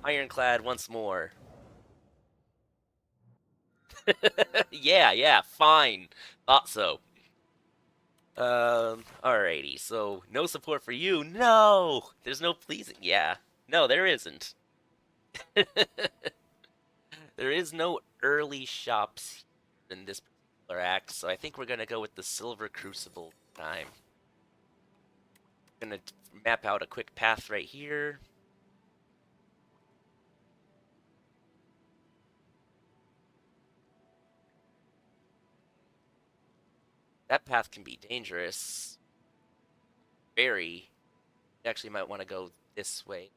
Ironclad once more. Yeah, fine. Thought so. Alrighty, so no support for you. No! There's no pleasing. Yeah. No, there isn't. There is no early shops in this particular act, so I think we're gonna go with the Silver Crucible time. Gonna map out a quick path right here. That path can be dangerous. Very. You actually might want to go this way.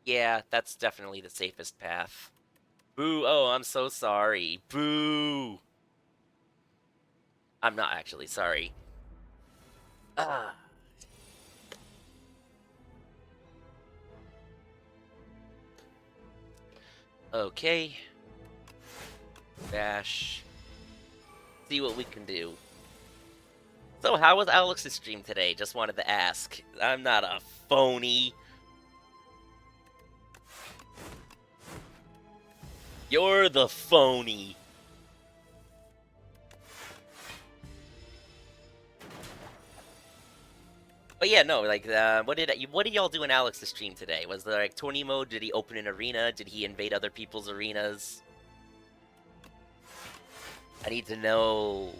Yeah, that's definitely the safest path. Boo! Oh, I'm so sorry. Boo! I'm not actually sorry. Ah. Okay. Dash. See what we can do. So, how was Alex's stream today? Just wanted to ask. I'm not a phony. You're the phony. But yeah, no, like, what did y'all do in Alex's stream today? Was there like tourney mode? Did he open an arena? Did he invade other people's arenas? I need to know.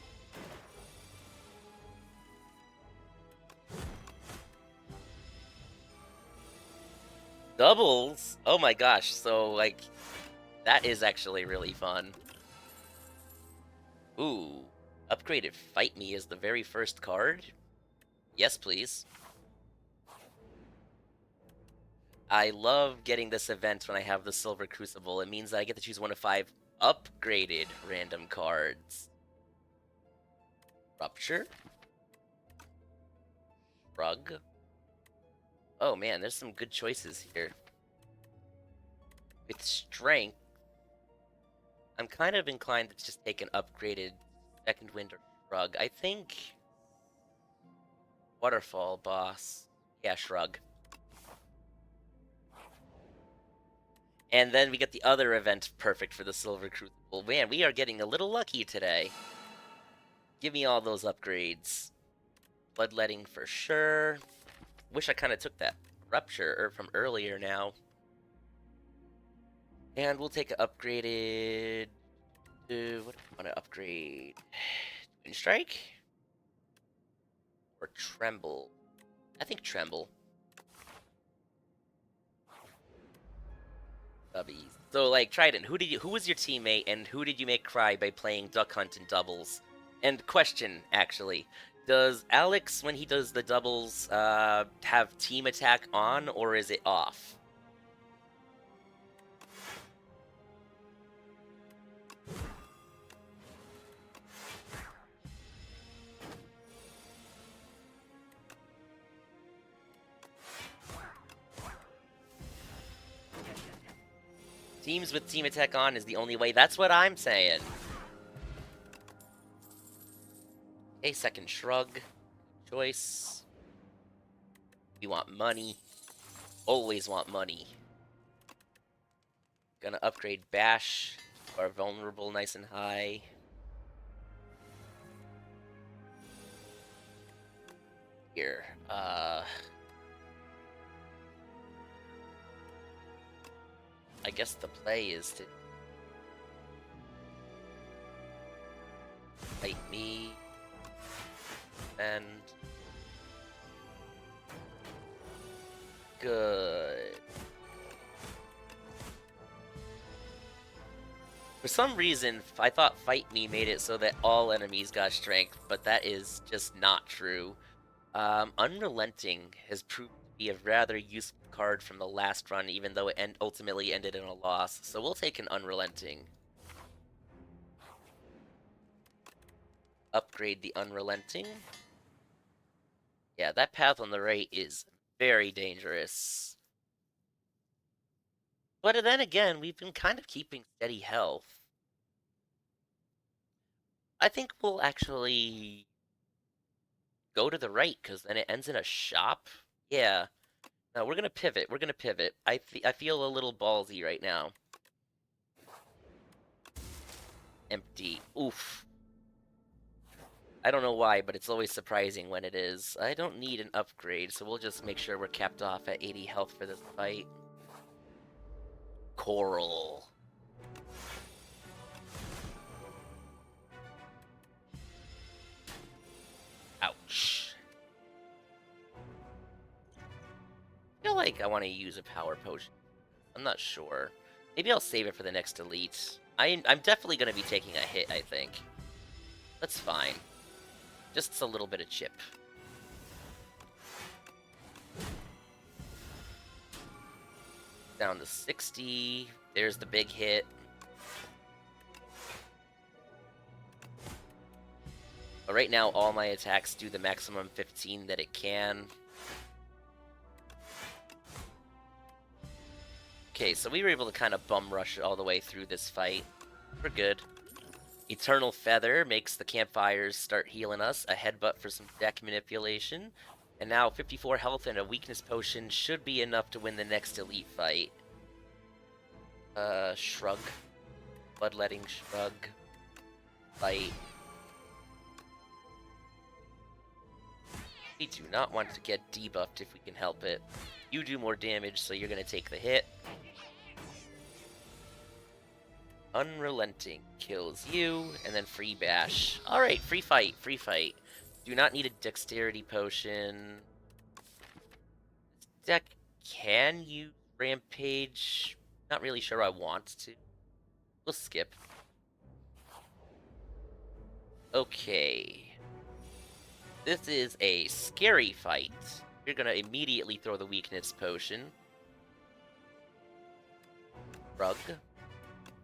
Doubles? Oh my gosh! So like, that is actually really fun. Ooh, upgraded Fight Me is the very first card. Yes, please. I love getting this event when I have the Silver Crucible. It means that I get to choose one of 5 upgraded random cards. Rupture? Shrug? Oh man, there's some good choices here. With Strength, I'm kind of inclined to just take an upgraded Second Wind or Shrug. I think Waterfall Boss. Yeah, Shrug. And then we get the other event perfect for the Silver Crucible. Man, we are getting a little lucky today. Give me all those upgrades. Bloodletting for sure. Wish I kind of took that Rupture from earlier now. And we'll take an upgraded... what do I want to upgrade? Twin Strike? Or Tremble? I think Tremble. Dubbies. So, like, Trident, who was your teammate, and who did you make cry by playing Duck Hunt and doubles? And question, actually, does Alex, when he does the doubles, have team attack on, or is it off? Teams with team attack on is the only way. That's what I'm saying. A second shrug. Choice. We want money. Always want money. Gonna upgrade Bash. Are vulnerable nice and high. Here. I guess the play is to fight me. And good. For some reason, I thought Fight Me made it so that all enemies got strength, but that is just not true. Unrelenting has proved to be a rather useful card from the last run, even though it ultimately ended in a loss, so we'll take an Unrelenting. Upgrade the Unrelenting. Yeah, that path on the right is very dangerous. But then again, we've been kind of keeping steady health. I think we'll actually go to the right, because then it ends in a shop. Yeah. No, we're gonna pivot. We're gonna pivot. I feel a little ballsy right now. Empty. Oof. I don't know why, but it's always surprising when it is. I don't need an upgrade, so we'll just make sure we're capped off at 80 health for this fight. Coral. Ouch. I feel like I want to use a power potion. I'm not sure. Maybe I'll save it for the next elite. I'm definitely going to be taking a hit, I think. That's fine. Just a little bit of chip. Down to 60. There's the big hit. But right now, all my attacks do the maximum 15 that it can. Okay, so we were able to kind of bum rush all the way through this fight. We're good. Eternal Feather makes the campfires start healing us. A headbutt for some deck manipulation. And now 54 health and a weakness potion should be enough to win the next elite fight. Shrug. Bloodletting Shrug. Fight. We do not want to get debuffed if we can help it. You do more damage, so you're going to take the hit. Unrelenting kills you, and then free bash. Alright, free fight, free fight. Do not need a dexterity potion. This deck can use rampage. Not really sure I want to. We'll skip. Okay. This is a scary fight. You're gonna immediately throw the weakness potion. Rug.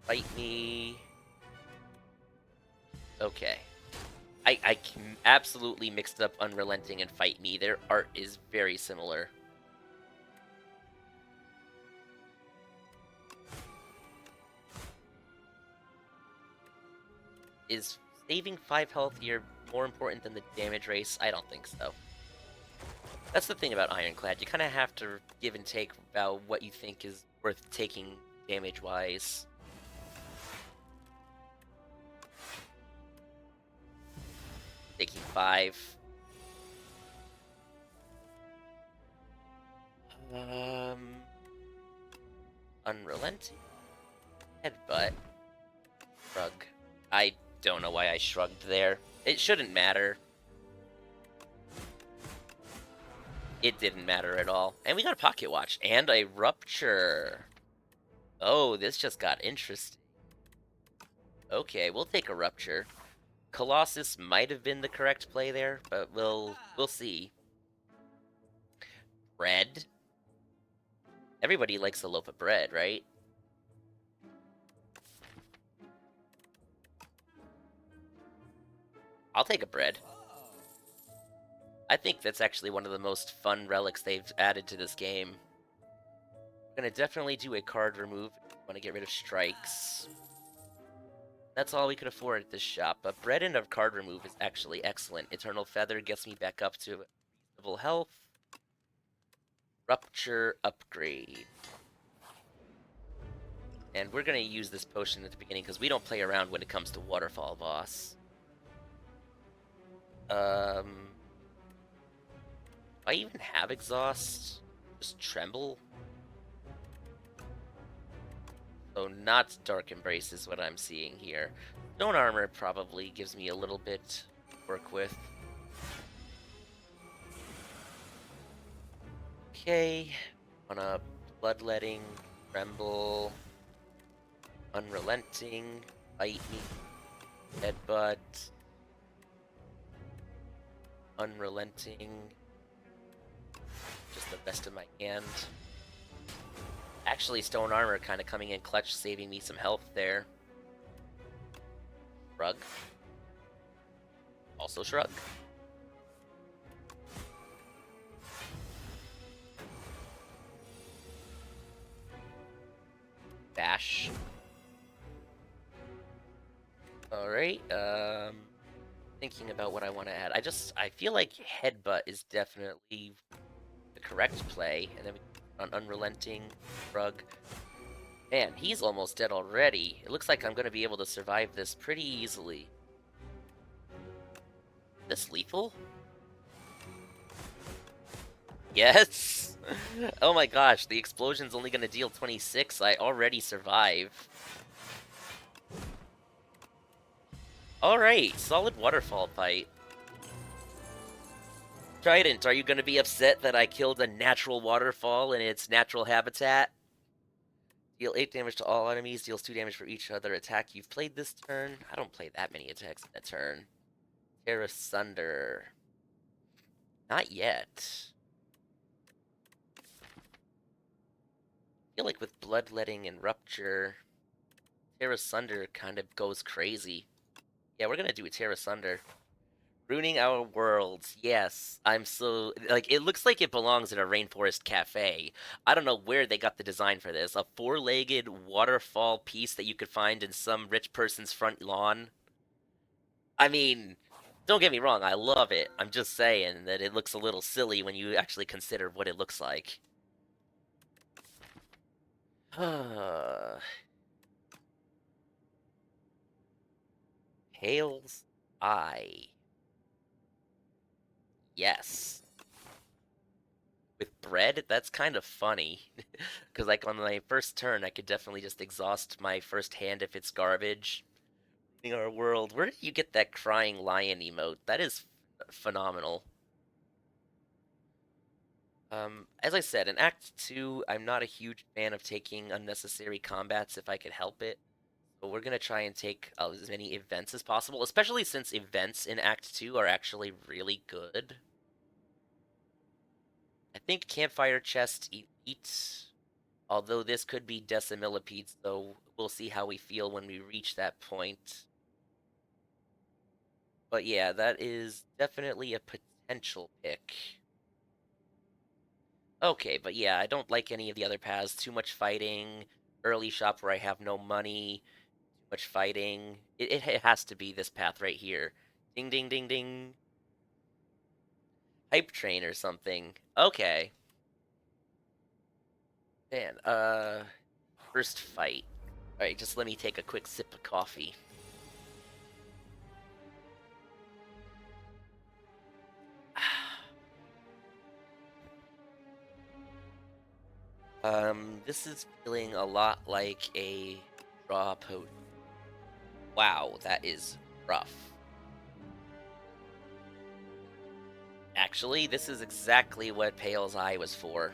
Fight me. Okay. I can absolutely mixed up Unrelenting and Fight Me. Their art is very similar. Is saving 5 health here more important than the damage race? I don't think so. That's the thing about Iron Clad. You kind of have to give and take about what you think is worth taking damage-wise. Taking 5. Unrelenting. Headbutt. Shrug. I don't know why I shrugged there. It shouldn't matter. It didn't matter at all. And we got a pocket watch and a rupture. Oh, this just got interesting. Okay, we'll take a rupture. Colossus might have been the correct play there, but we'll see. Bread. Everybody likes a loaf of bread, right? I'll take a bread. I think that's actually one of the most fun relics they've added to this game. I'm gonna definitely do a card remove. Want to get rid of strikes. That's all we could afford at this shop, but bread and a card remove is actually excellent. Eternal Feather gets me back up to reasonable health. Rupture upgrade. And we're gonna use this potion at the beginning because we don't play around when it comes to Waterfall Boss. Do I even have exhaust? Just tremble? So not Dark Embrace is what I'm seeing here. Stone Armor probably gives me a little bit to work with. Okay. On a Bloodletting, Tremble, Unrelenting, Bite Me, Headbutt, Unrelenting, just the best of my hand. Actually, Stone Armor kind of coming in clutch, saving me some health there. Shrug. Also Shrug. Bash. Alright, thinking about what I want to add. I feel like Headbutt is definitely the correct play, and then we on Unrelenting, Rug. Man, he's almost dead already. It looks like I'm going to be able to survive this pretty easily. This lethal? Yes! Oh my gosh, the explosion's only going to deal 26. I already survive. Alright, solid waterfall fight. Trident, are you going to be upset that I killed a natural waterfall in its natural habitat? Deal 8 damage to all enemies, deals 2 damage for each other attack you've played this turn. I don't play that many attacks in a turn. Tear Asunder. Not yet. I feel like with Bloodletting and Rupture, Tear Asunder kind of goes crazy. Yeah, we're gonna do a Tear Asunder. Ruining our worlds. Yes, I'm so... Like, it looks like it belongs in a rainforest cafe. I don't know where they got the design for this. A four-legged waterfall piece that you could find in some rich person's front lawn. I mean, don't get me wrong, I love it. I'm just saying that it looks a little silly when you actually consider what it looks like. Pael's Eye. Yes. With bread? That's kind of funny. Because, like, on my first turn, I could definitely just exhaust my first hand if it's garbage. In our world, where did you get that crying lion emote? That is phenomenal. As I said, in Act 2, I'm not a huge fan of taking unnecessary combats if I could help it. But we're gonna try and take as many events as possible, especially since events in Act 2 are actually really good. I think Campfire Chest Elite, although this could be Decimillipede, so we'll see how we feel when we reach that point. But yeah, that is definitely a potential pick. Okay, but yeah, I don't like any of the other paths. Too much fighting, early shop where I have no money, too much fighting. It has to be this path right here. Ding, ding, ding, ding. Hype train or something. Okay. Man, first fight. Alright, just let me take a quick sip of coffee. This is feeling a lot like a draw potion. Wow, that is rough. Actually, this is exactly what Pael's Eye was for.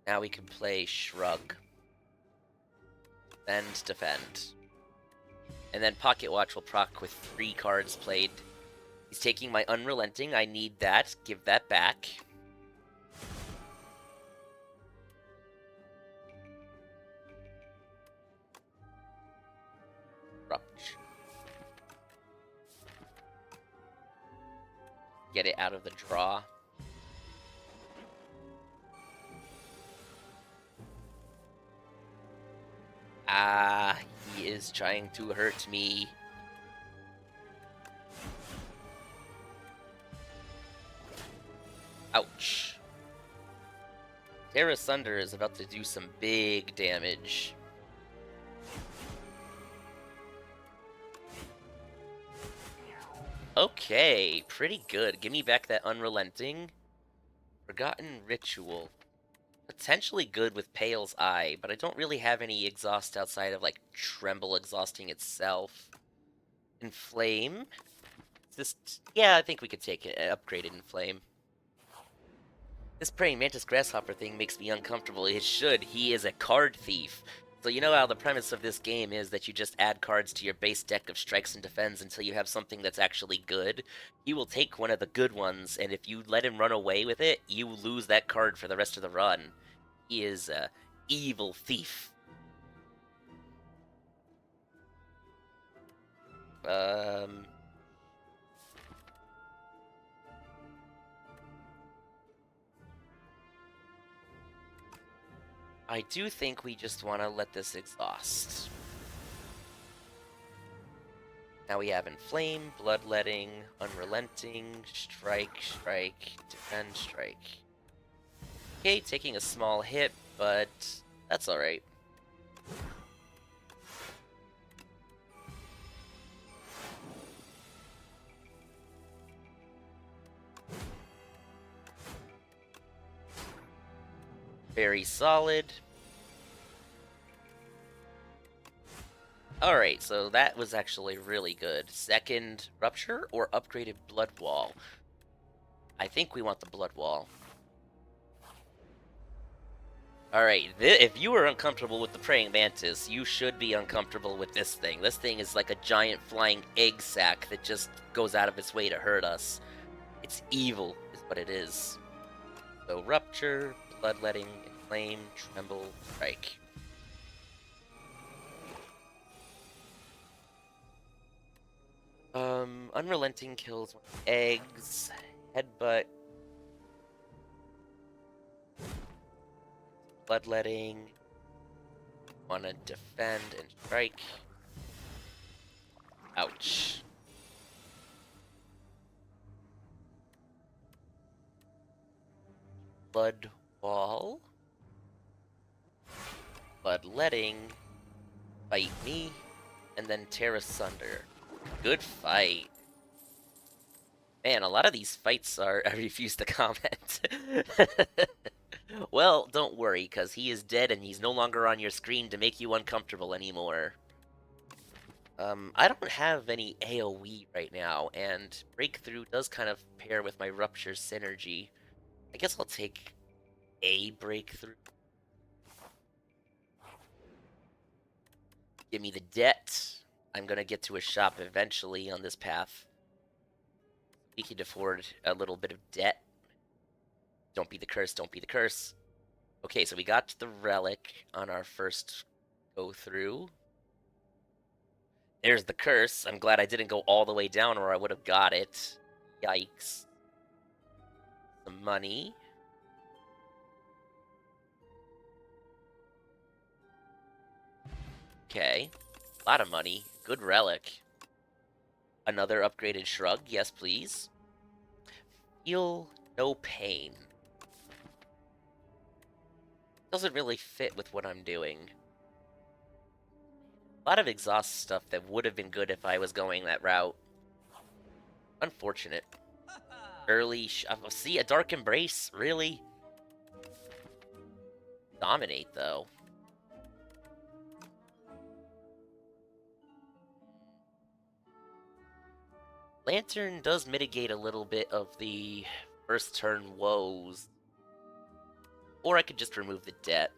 Now we can play Shrug. Then defend. And then Pocket Watch will proc with 3 cards played. He's taking my Unrelenting. I need that. Give that back. Rupture. Get it out of the draw. Ah, he is trying to hurt me. Ouch. Terra Sunder is about to do some big damage. Okay, pretty good. Give me back that Unrelenting. Forgotten Ritual. Potentially good with Pael's Eye, but I don't really have any exhaust outside of, like, Tremble exhausting itself. Inflame? Just, yeah, I think we could take it, upgraded Inflame. This praying mantis grasshopper thing makes me uncomfortable. It should. He is a card thief. So you know how the premise of this game is that you just add cards to your base deck of strikes and defends until you have something that's actually good? He will take one of the good ones, and if you let him run away with it, you lose that card for the rest of the run. He is a evil thief. Um... I do think we just want to let this exhaust. Now we have Inflame, Bloodletting, Unrelenting, Strike, Strike, Defend, Strike. Okay, taking a small hit, but that's alright. Very solid. Alright, so that was actually really good. Second Rupture or upgraded Blood Wall? I think we want the Blood Wall. Alright, if you were uncomfortable with the Praying Mantis, you should be uncomfortable with this thing. This thing is like a giant flying egg sack that just goes out of its way to hurt us. It's evil, is what it is. So Rupture, Bloodletting, Inflame, Tremble, Strike. Unrelenting kills eggs, Headbutt, Bloodletting, wanna defend and strike. Ouch. Blood Wall, Bloodletting, Fight Me, and then tear asunder. Good fight. Man, a lot of these fights are... I refuse to comment. Well, don't worry, because he is dead and he's no longer on your screen to make you uncomfortable anymore. I don't have any AoE right now, and Breakthrough does kind of pair with my Rupture synergy. I guess I'll take a Breakthrough. Give me the debt. I'm gonna get to a shop eventually on this path. We can afford a little bit of debt. Don't be the curse, don't be the curse. Okay, so we got the relic on our first go through. There's the curse. I'm glad I didn't go all the way down or I would have got it. Yikes. Some money. Okay. A lot of money. Good relic. Another upgraded shrug. Yes, please. Feel no pain. Doesn't really fit with what I'm doing. A lot of exhaust stuff that would have been good if I was going that route. Unfortunate. Early see, a Dark Embrace? Really? Dominate, though. Lantern does mitigate a little bit of the first turn woes. Or I could just remove the debt.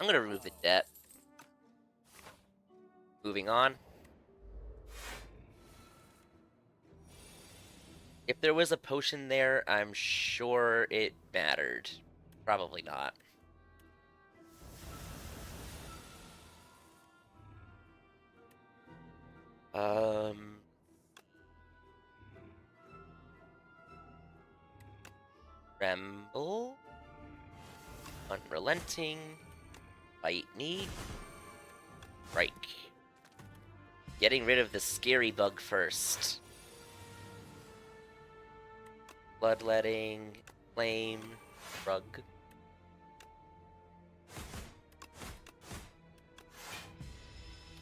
I'm gonna remove the debt. Moving on. If there was a potion there, I'm sure it mattered. Probably not. Tremble. Unrelenting. Bite me. Strike. Getting rid of the scary bug first. Bloodletting. Flame. Rug.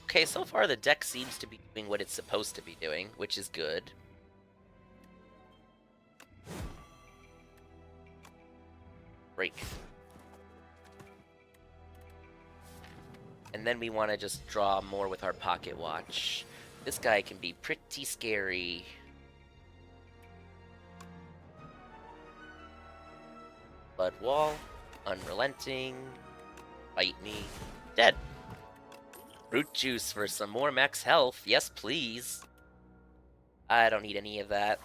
Okay, so far the deck seems to be doing what it's supposed to be doing, which is good. Break. And then we want to just draw more with our pocket watch. This guy can be pretty scary. Blood Wall. Unrelenting. Bite me. Dead. Fruit juice for some more max health. Yes, please. I don't need any of that.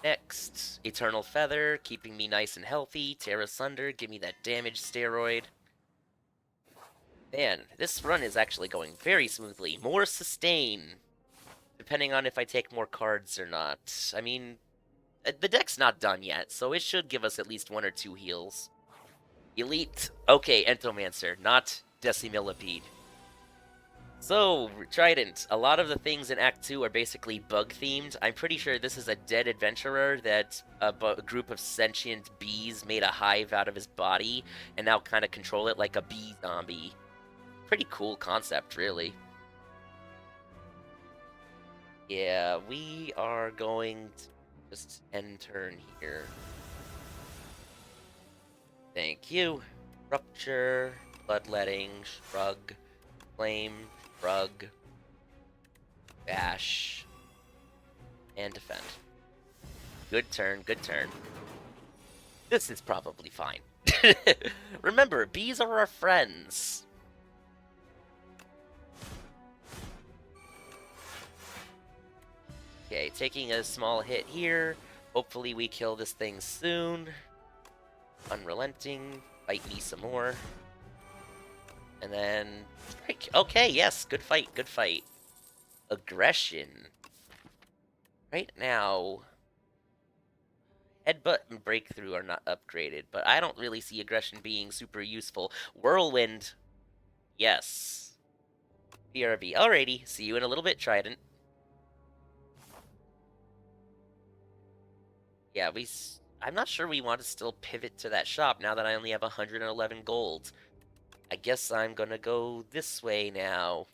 Next, Eternal Feather, keeping me nice and healthy. Tear Asunder, give me that damage steroid. Man, this run is actually going very smoothly. More sustain, depending on if I take more cards or not. I mean, the deck's not done yet, so it should give us at least 1 or 2 heals. Elite. Okay, Entomancer, not Decimillipede. So, Trident, a lot of the things in Act 2 are basically bug-themed. I'm pretty sure this is a dead adventurer that a group of sentient bees made a hive out of his body and now kind of control it like a bee zombie. Pretty cool concept, really. Yeah, we are going to just end turn here. Thank you. Rupture, Bloodletting, Shrug, Flame, Shrug, Bash, and Defend. Good turn, good turn. This is probably fine. Remember, bees are our friends. Okay, taking a small hit here. Hopefully we kill this thing soon. Unrelenting. Fight me some more. And then strike. Okay, yes, good fight, good fight. Aggression. Right now, Headbutt and Breakthrough are not upgraded, but I don't really see Aggression being super useful. Whirlwind, yes. BRB, alrighty, see you in a little bit, Trident. Yeah, I'm not sure we want to still pivot to that shop now that I only have 111 gold. I guess I'm gonna go this way now.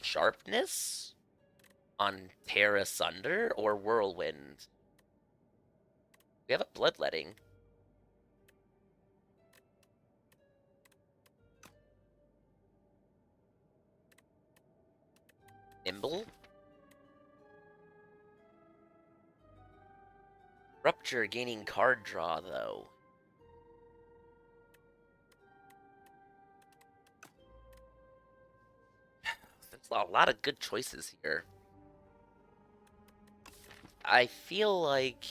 Sharpness? On Tear Asunder or Whirlwind? We have a Bloodletting. Nimble? Rupture gaining card draw, though. There's a lot of good choices here. I feel like...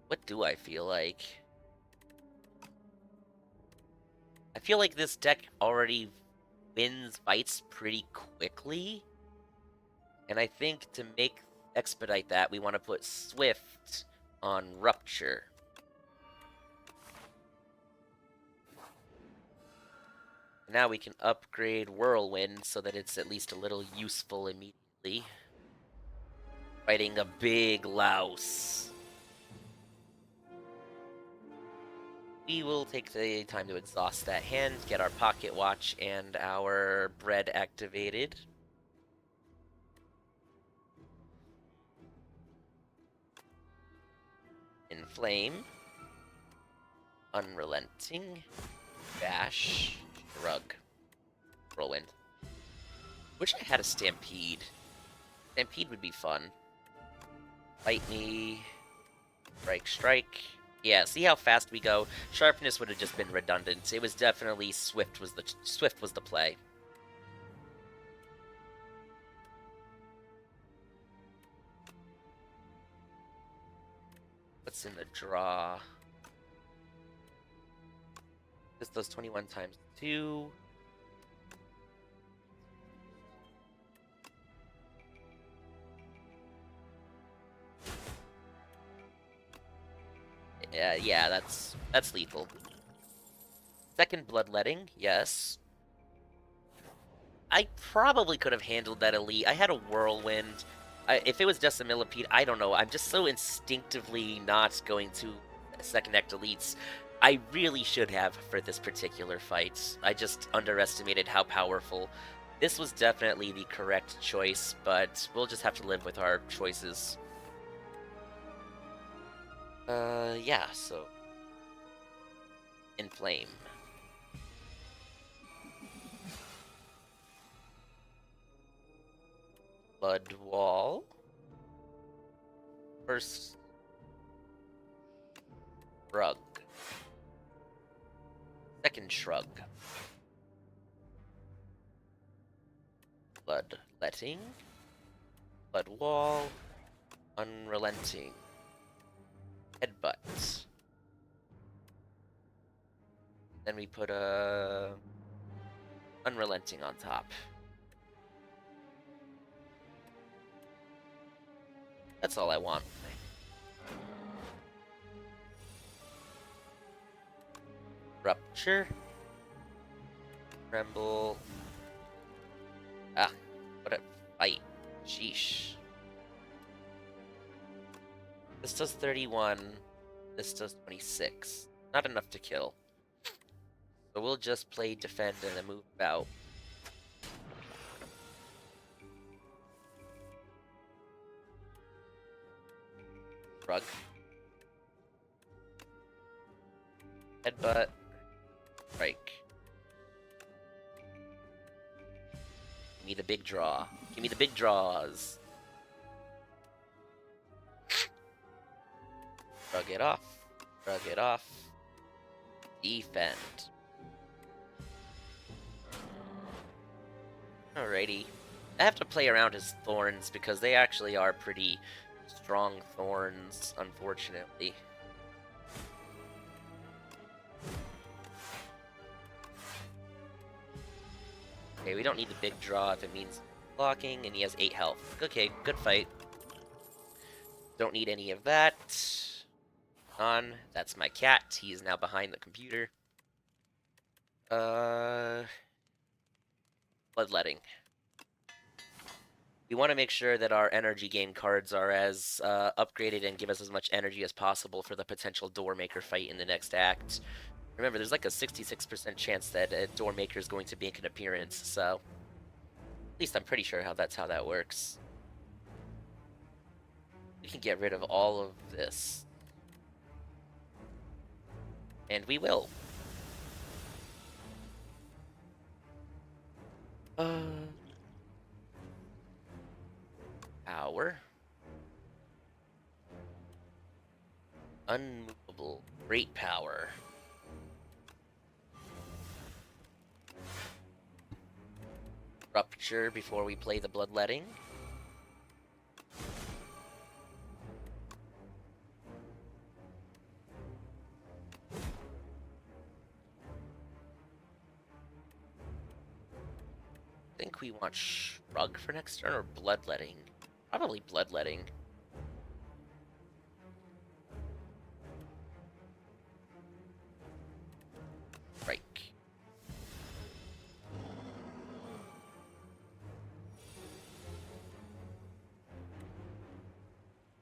What do I feel like? I feel like this deck already wins fights pretty quickly. And I think to expedite that, we want to put Swift on Rupture. Now we can upgrade Whirlwind so that it's at least a little useful immediately. Fighting a big louse. We will take the time to exhaust that hand, get our pocket watch and our bread activated. Inflame. Unrelenting. Bash. Shrug. Whirlwind. Wish I had a Stampede. Stampede would be fun. Fight me. Strike, strike. Yeah, see how fast we go? Sharpness would have just been redundant. It was definitely Swift was the play. What's in the draw? This does 21 times 2. Yeah, that's lethal. Second Bloodletting, yes. I probably could have handled that elite. I had a Whirlwind. If it was Decimillipede, I don't know. I'm just so instinctively not going to second act elites. I really should have for this particular fight. I just underestimated how powerful. This was definitely the correct choice, but we'll just have to live with our choices. Yeah, so... Inflame. Blood Wall. First... Shrug. Second Shrug. Bloodletting. Blood Wall. Unrelenting. Headbutt. Then we put a Unrelenting on top. That's all I want. Rupture. Tremble. Ah, what a fight. Sheesh. This does 31. This does 26. Not enough to kill. So we'll just play defend and then move out. Rug. Headbutt. Strike. Give me the big draw. Give me the big draws. Shrug it off. Shrug it off. Defend. Alrighty. I have to play around his thorns because they actually are pretty strong thorns, unfortunately. Okay, we don't need the big draw if it means blocking, and he has 8 health. Okay, good fight. Don't need any of that. That's my cat. He is now behind the computer. Bloodletting. We want to make sure that our energy gain cards are as upgraded and give us as much energy as possible for the potential Doormaker fight in the next act. Remember, there's like a 66% chance that a Doormaker is going to make an appearance, so at least I'm pretty sure that's how that works. We can get rid of all of this. And we will. Power. Unmovable. Great power. Rupture before we play the Bloodletting. I think we want Shrug for next turn or Bloodletting. Probably Bloodletting. Strike.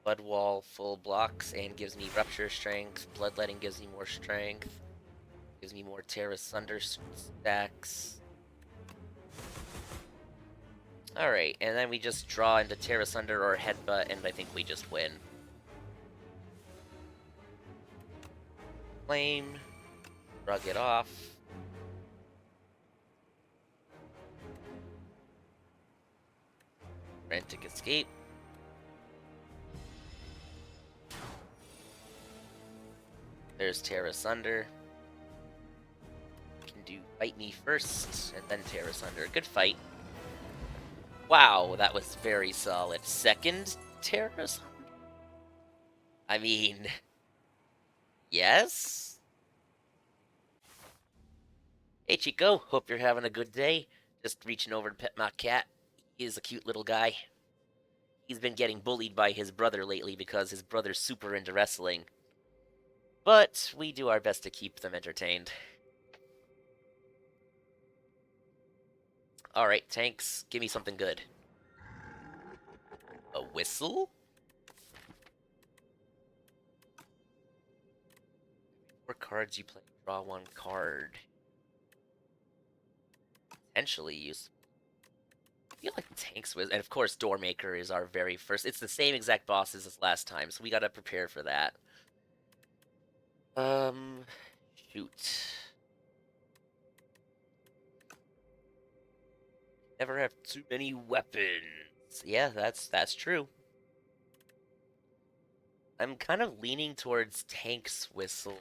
Blood Wall full blocks and gives me Rupture strength. Bloodletting gives me more strength. Gives me more Tear Asunder stacks. Alright, and then we just draw into Tear Asunder or Headbutt, and I think we just win. Flame. Shrug it off. Frantic Escape. There's Tear Asunder. Can do Fight Me first, and then Tear Asunder. Good fight. Wow, that was very solid. Second Tear Asunder? I mean, yes? Hey Chico, hope you're having a good day. Just reaching over to pet my cat. He is a cute little guy. He's been getting bullied by his brother lately because his brother's super into wrestling. But we do our best to keep them entertained. Alright, tanks, give me something good. A whistle? 4 cards you play, draw 1 card. Potentially useful. I feel like tanks was, and of course Doormaker is our very first. It's the same exact bosses as last time, so we gotta prepare for that. Shoot. Never have too many weapons. Yeah, that's true. I'm kind of leaning towards Tank's Whistle.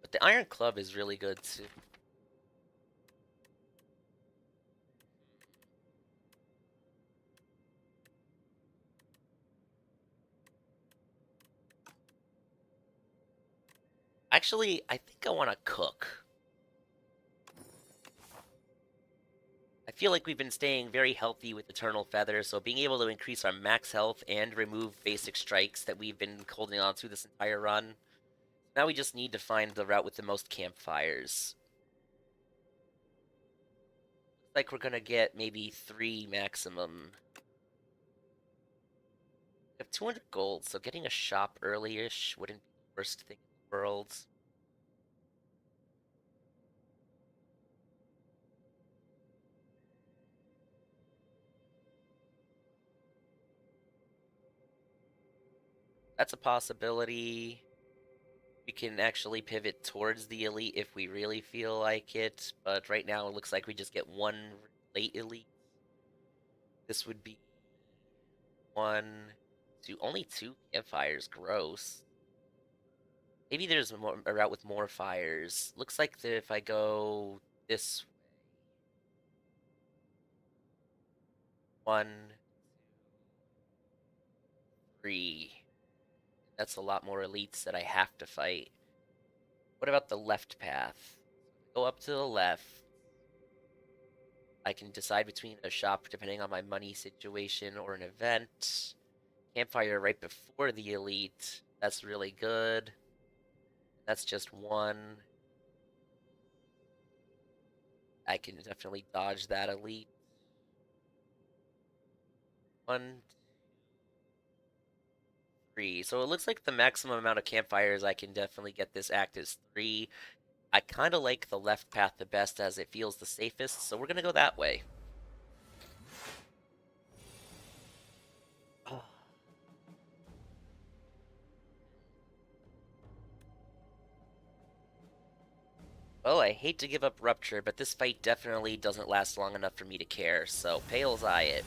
But the Iron Club is really good too. Actually, I think I want to cook. I feel like we've been staying very healthy with Eternal Feather, so being able to increase our max health and remove basic strikes that we've been holding on to this entire run. Now we just need to find the route with the most campfires. Looks like we're gonna get maybe 3 maximum. We have 200 gold, so getting a shop early-ish wouldn't be the worst thing in the world. That's a possibility. We can actually pivot towards the elite if we really feel like it, but right now it looks like we just get 1 late elite. This would be 1, 2, only 2 campfires, gross. Maybe there's a route with more fires. Looks like if I go this way, 1, 3, that's a lot more elites that I have to fight. What about the left path? Go up to the left. I can decide between a shop depending on my money situation or an event. Campfire right before the elite. That's really good. That's just 1. I can definitely dodge that elite. 1, 3. So it looks like the maximum amount of campfires I can definitely get this act is 3. I kind of like the left path the best as it feels the safest, so we're going to go that way. Well, I hate to give up Rupture, but this fight definitely doesn't last long enough for me to care, so Pael's Eye it.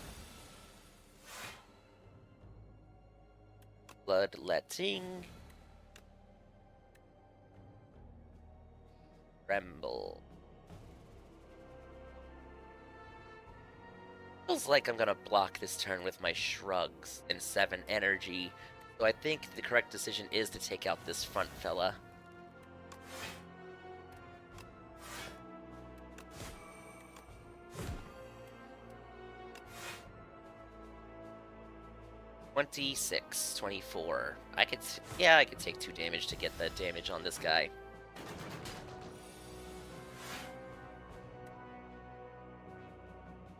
Bloodletting. Tremble. Feels like I'm gonna block this turn with my shrugs and 7 energy, so I think the correct decision is to take out this front fella. (26, 24). I could take 2 damage to get the damage on this guy.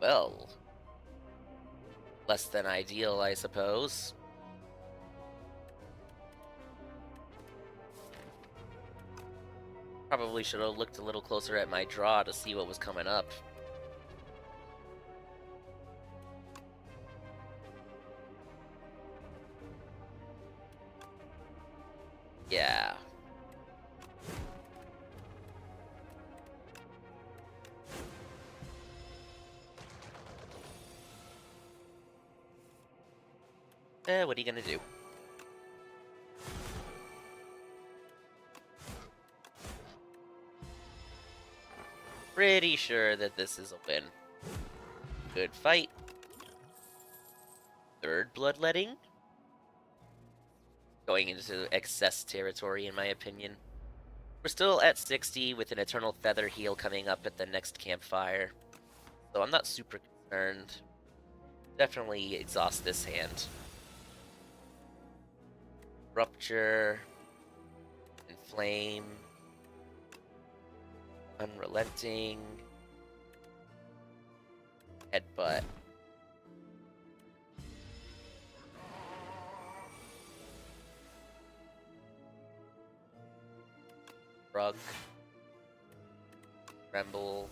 Well, less than ideal, I suppose. Probably should have looked a little closer at my draw to see what was coming up. Yeah. What are you gonna do? Pretty sure that this is a win. Good fight. 3rd bloodletting. Going into excess territory, in my opinion. We're still at 60 with an Eternal Feather heal coming up at the next campfire, so I'm not super concerned. Definitely exhaust this hand. Rupture. Inflame. Unrelenting. Headbutt. Rug. Tremble.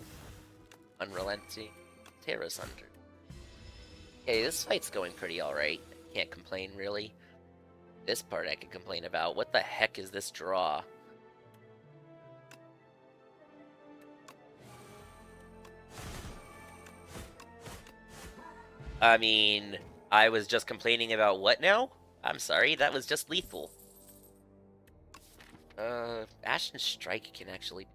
Unrelenting. Terra Sunder. Okay, this fight's going pretty alright. Can't complain, really. This part I can complain about. What the heck is this draw? I mean, I was just complaining about what now? I'm sorry, that was just lethal. Ashen Strike can actually do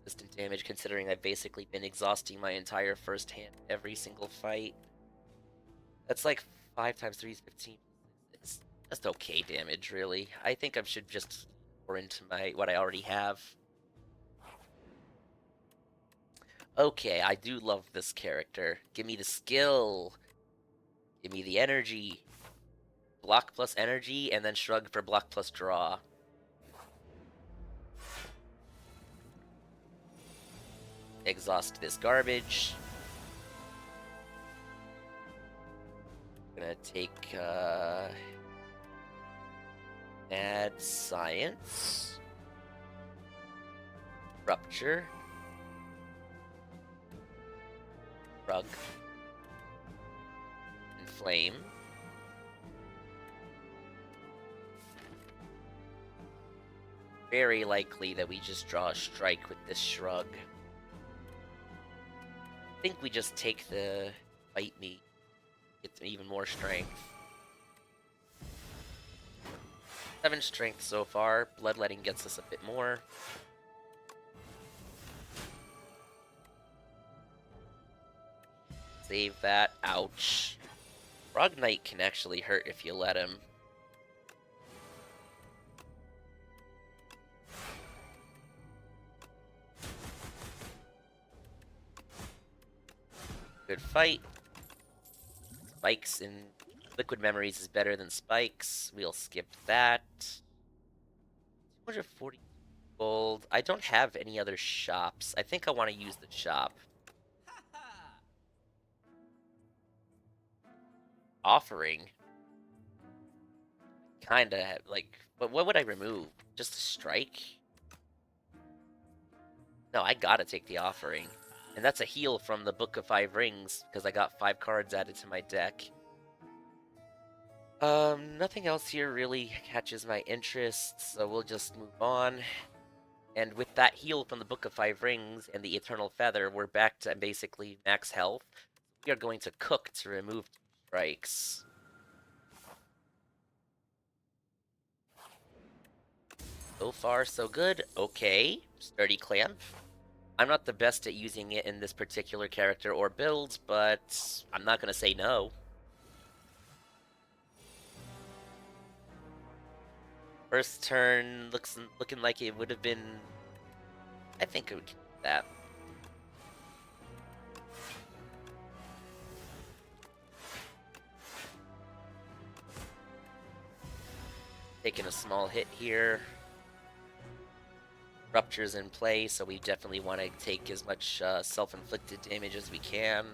consistent damage considering I've basically been exhausting my entire first hand every single fight. That's like 5 times 3 is 15. It's just okay damage, really. I think I should just pour into what I already have. Okay, I do love this character. Give me the skill. Give me the energy. Block plus energy, and then shrug for block plus draw. Exhaust this garbage. Gonna take, add science. Rupture. Rug. Inflame. Very likely that we just draw a strike with this shrug. I think we just take the fight me. Get even more strength. 7 strength so far. Bloodletting gets us a bit more. Save that. Ouch. Frog Knight can actually hurt if you let him. Good fight. Spikes in Liquid Memories is better than Spikes. We'll skip that. 240 gold. I don't have any other shops. I think I want to use the shop. Offering. Kinda, like, but what would I remove? Just a strike? No, I gotta take the offering. And that's a heal from the Book of Five Rings, because I got 5 cards added to my deck. Nothing else here really catches my interest, so we'll just move on. And with that heal from the Book of Five Rings and the Eternal Feather, we're back to basically max health. We are going to cook to remove 2 strikes. So far, so good. Okay, Sturdy Clamp. I'm not the best at using it in this particular character or build, but I'm not going to say no. First turn looking like it would have been... I think it would keep that. Taking a small hit here. Rupture's in play, so we definitely want to take as much self-inflicted damage as we can.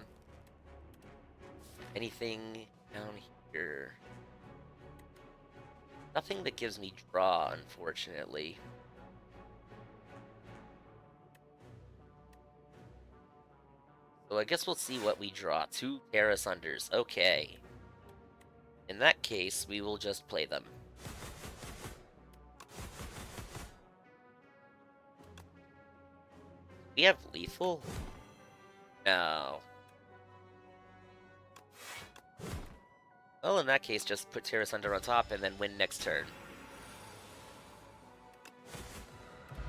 Anything down here? Nothing that gives me draw, unfortunately. So I guess we'll see what we draw. 2 Terra Sunders. Okay. In that case, we will just play them. We have lethal? No. Well, in that case, just put Terra Sunder on top and then win next turn.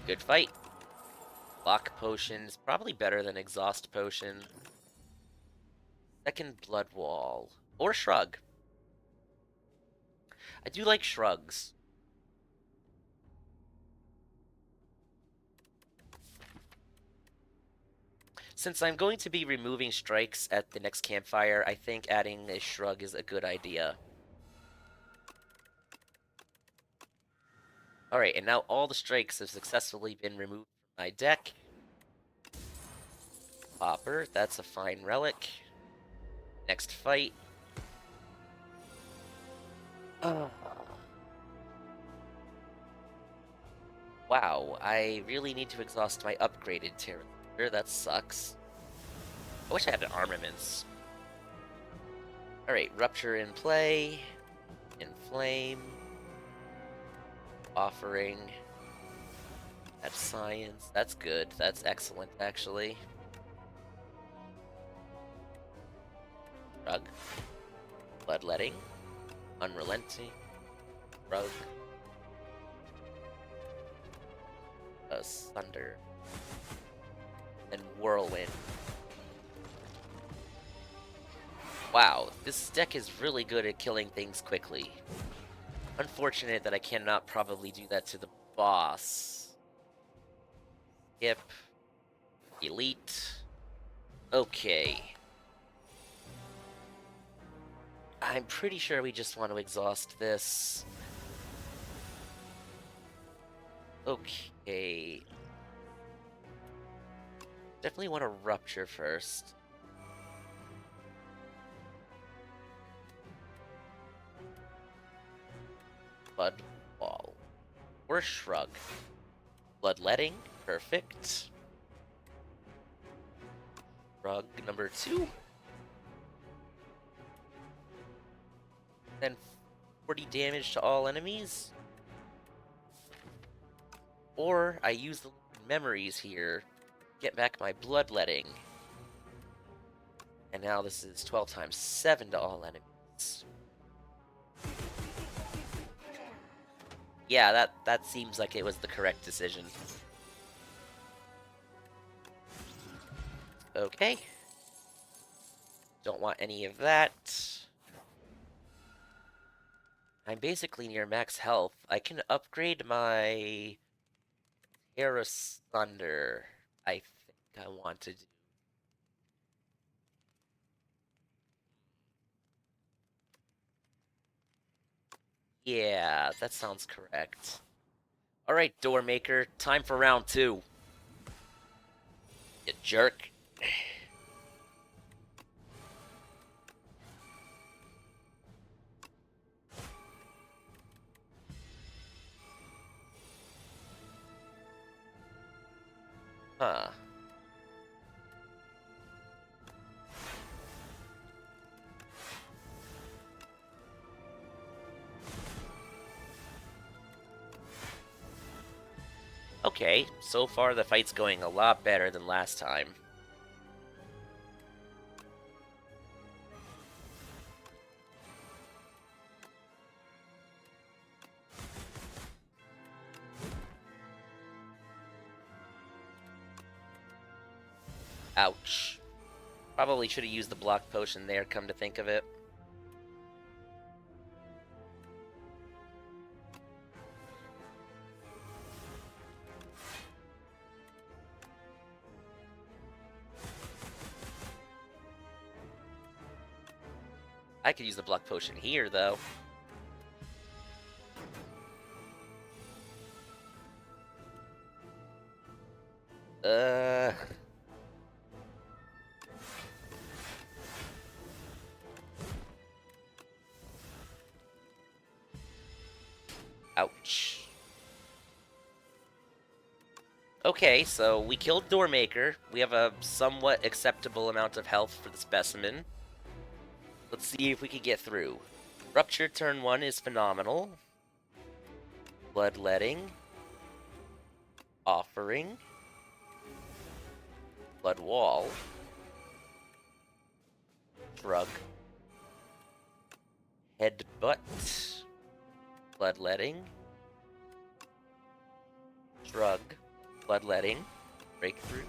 Good fight. Lock Potion is probably better than Exhaust Potion. Second Blood Wall. Or Shrug. I do like shrugs. Since I'm going to be removing strikes at the next campfire, I think adding a shrug is a good idea. Alright, and now all the strikes have successfully been removed from my deck. Popper, that's a fine relic. Next fight. Wow, I really need to exhaust my upgraded Terra. That sucks. I wish I had an armaments. Alright, Rupture in play. Inflame. Offering. That's science. That's good. That's excellent, actually. Rug. Bloodletting. Unrelenting. Rug. Thunder. And Whirlwind. Wow, this deck is really good at killing things quickly. Unfortunate that I cannot probably do that to the boss. Skip. Elite. Okay. I'm pretty sure we just want to exhaust this. Okay. Definitely want to rupture first. Blood wall. Or shrug. Bloodletting. Perfect. Shrug number 2. Then 40 damage to all enemies. Or I use the memories here. Get back my bloodletting. And now this is 12 times 7 to all enemies. Yeah, that seems like it was the correct decision. Okay. Don't want any of that. I'm basically near max health. I can upgrade my Thunder. I think I want to do. Yeah, that sounds correct. Alright, Doormaker, time for round 2. You jerk. Huh. Okay, so far the fight's going a lot better than last time. Ouch. Probably should have used the block potion there, come to think of it. I could use the block potion here, though. Uh... Ouch. Okay, so we killed Doormaker. We have a somewhat acceptable amount of health for the specimen. Let's see if we can get through. Rupture turn 1 is phenomenal. Bloodletting. Offering. Blood wall. Shrug. Headbutt. Bloodletting. Shrug. Bloodletting. Breakthrough.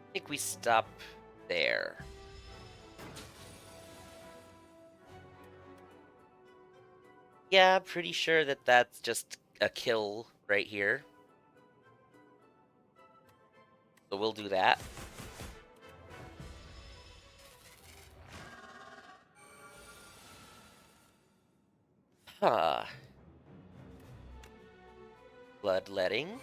I think we stop there. Yeah, pretty sure that that's just a kill right here. So we'll do that. Huh. Bloodletting.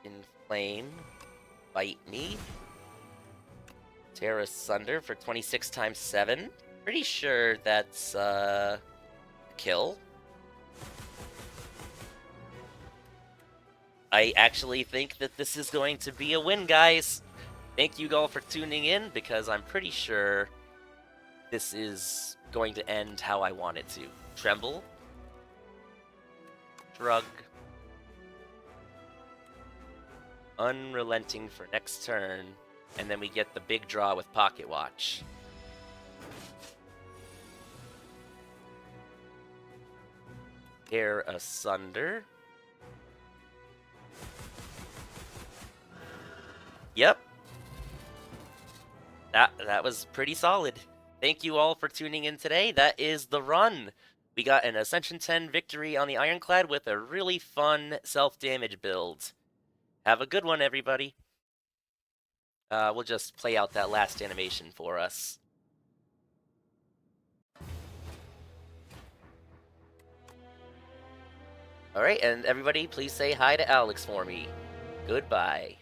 Inflame. Bite me. Tear asunder for 26 times 7. Pretty sure that's a kill. I actually think that this is going to be a win, guys. Thank you all for tuning in, because I'm pretty sure this is going to end how I want it to. Tremble. Shrug. Unrelenting for next turn. And then we get the big draw with Pocket Watch. Tear asunder. Yep. That was pretty solid. Thank you all for tuning in today. That is the run. We got an Ascension 10 victory on the Iron Clad with a really fun self-damage build. Have a good one, everybody. We'll just play out that last animation for us. Alright, and everybody, please say hi to Alex for me. Goodbye.